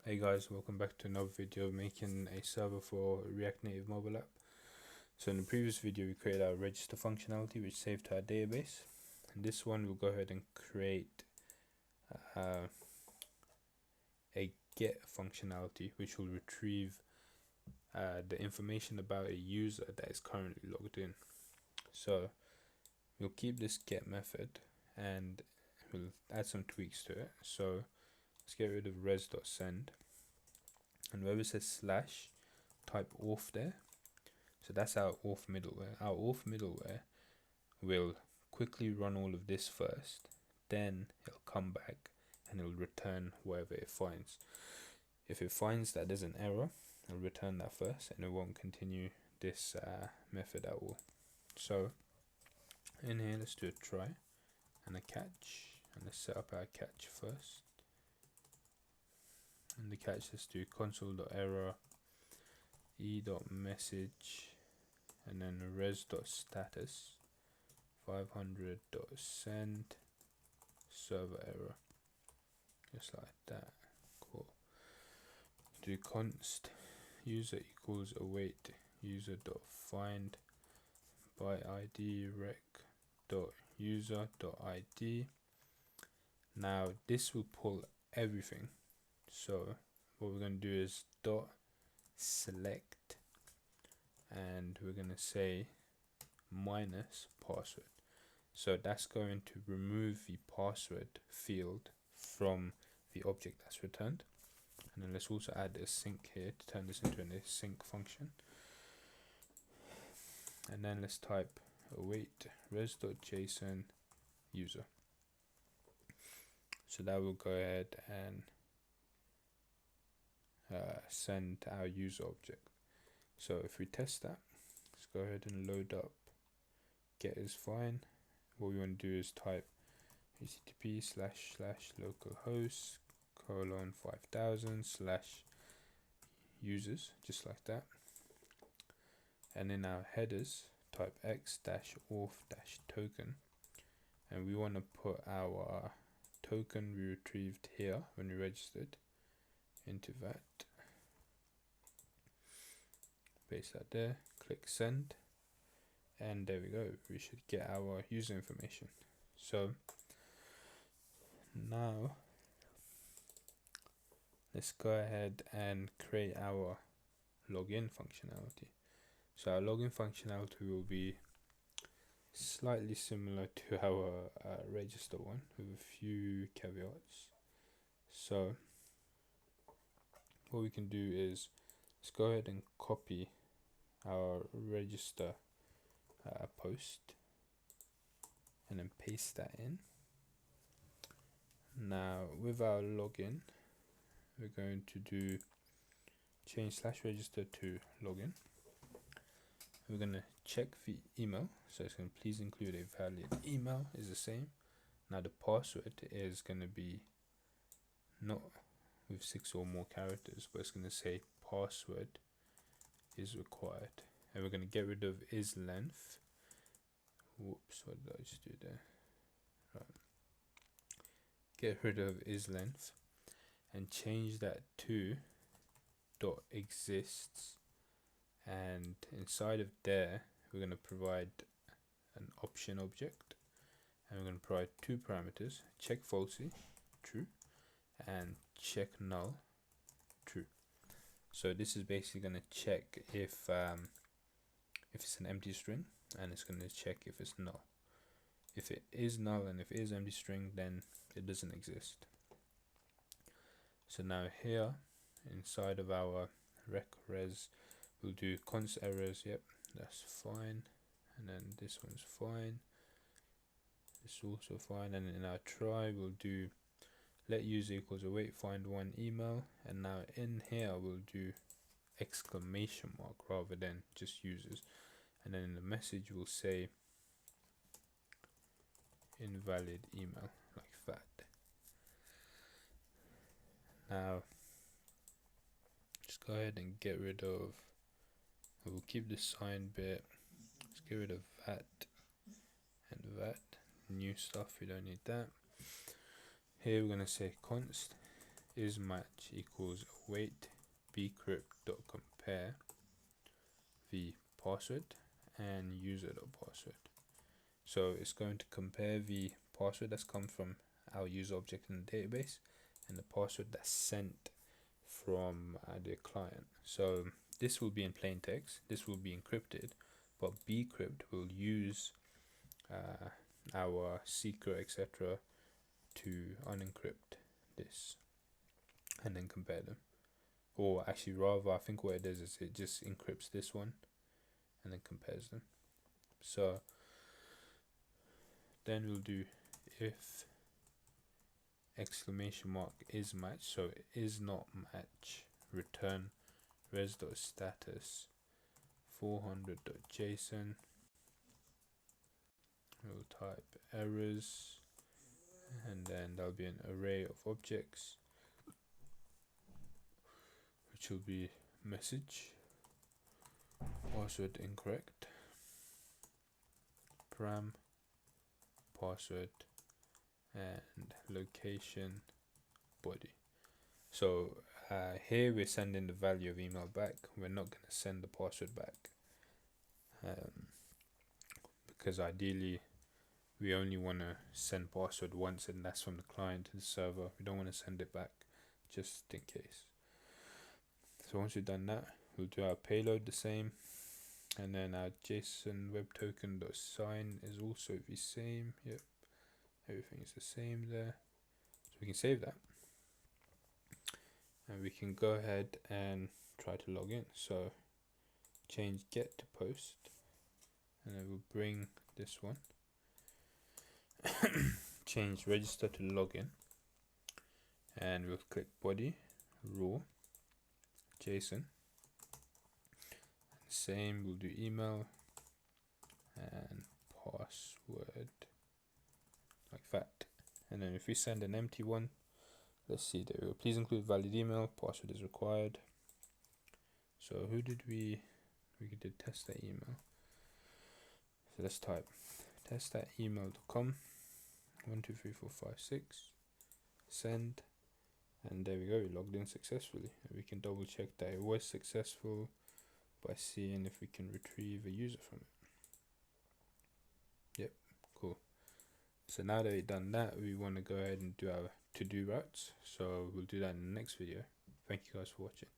Hey guys, welcome back to another video making a server for React Native mobile app. So in the previous video we created our register functionality which saved to our database. In this one we'll go ahead and create a get functionality which will retrieve the information about a user that is currently logged in. So we'll keep this get method and we'll add some tweaks to it. So let's get rid of res.send, and wherever it says slash, type auth there. So that's our auth middleware. Our auth middleware will quickly run all of this first, then it'll come back and it'll return whatever it finds. If it finds that there's an error, it'll return that first and it won't continue this method at all. So in here, let's do a try and a catch, and let's set up our catch first. In the catch, let's do console.error e.message and then res.status 500.send server error, just like that. Cool. Do const user equals await user.find by id rec.user.id. now this will pull everything. So what we're going to do is dot select, and we're going to say minus password. So that's going to remove the password field from the object that's returned. And then let's also add a sync here to turn this into an async function. And then let's type await res.json user. So that will go ahead and send our user object. So if we test that, let's go ahead and load up get is fine. What we want to do is type http://localhost 5000/users, just like that. And in our headers, type x-auth-token, and we want to put our token we retrieved here when we registered into that. Paste that there, click send, and there we go. We should get our user information. So now let's go ahead and create our login functionality. So our login functionality will be slightly similar to our register one with a few caveats. So what we can do is let's go ahead and copy our register post and then paste that in. Now with our login, we're going to do change /register to login. We're going to check the email, so it's going to please include a valid email is the same. Now the password is going to be not with 6 or more characters, but it's going to say password is required, and we're going to get rid of is length. Whoops, what did I just do there? Right. Get rid of is length and change that to dot exists, and inside of there we're going to provide an option object, and we're going to provide two parameters: check falsy, true, and check null, true. So this is basically going to check if it's an empty string, and it's going to check if it's null. If it is null and if it is empty string, then it doesn't exist. So now here inside of our res, we'll do const errors. Yep, that's fine. And then this one's fine. This also fine. And in our try, we'll do let user equals await find one email. And now in here we'll do exclamation mark rather than just users. And then in the message we'll say invalid email, like that. Now just go ahead and get rid of, we'll keep the sign bit, let's get rid of that and that, new stuff, we don't need that. Here we're going to say const isMatch equals await bcrypt.compare the password and user.password. So it's going to compare the password that's come from our user object in the database and the password that's sent from the client. So this will be in plain text, this will be encrypted, but bcrypt will use our secret, etc., to unencrypt this and then compare them. Or actually, rather, I think what it does is it just encrypts this one and then compares them. So then we'll do if exclamation mark is match, so it is not match, return res.status 400.json. We'll type errors, and then there'll be an array of objects, which will be message, password incorrect, param, password, and location, body. So here we're sending the value of email back. We're not going to send the password back because ideally we only want to send password once, and that's from the client to the server. We don't want to send it back just in case. So once we've done that, we'll do our payload the same, and then our JSON web token.sign is also the same. Yep, everything is the same there. So we can save that, and we can go ahead and try to log in. So change get to post, and then we'll bring this one. Change register to login, and we'll click body raw JSON. Same, we'll do email and password like that. And then if we send an empty one, let's see, there we go. Please include valid email, password is required. So who did we did test that email. So let's type test@email.com 123456, send, and there we go, we logged in successfully. And we can double check that it was successful by seeing if we can retrieve a user from it. Yep, cool. So now that we've done that, we want to go ahead and do our to-do routes. So we'll do that in the next video. Thank you guys for watching.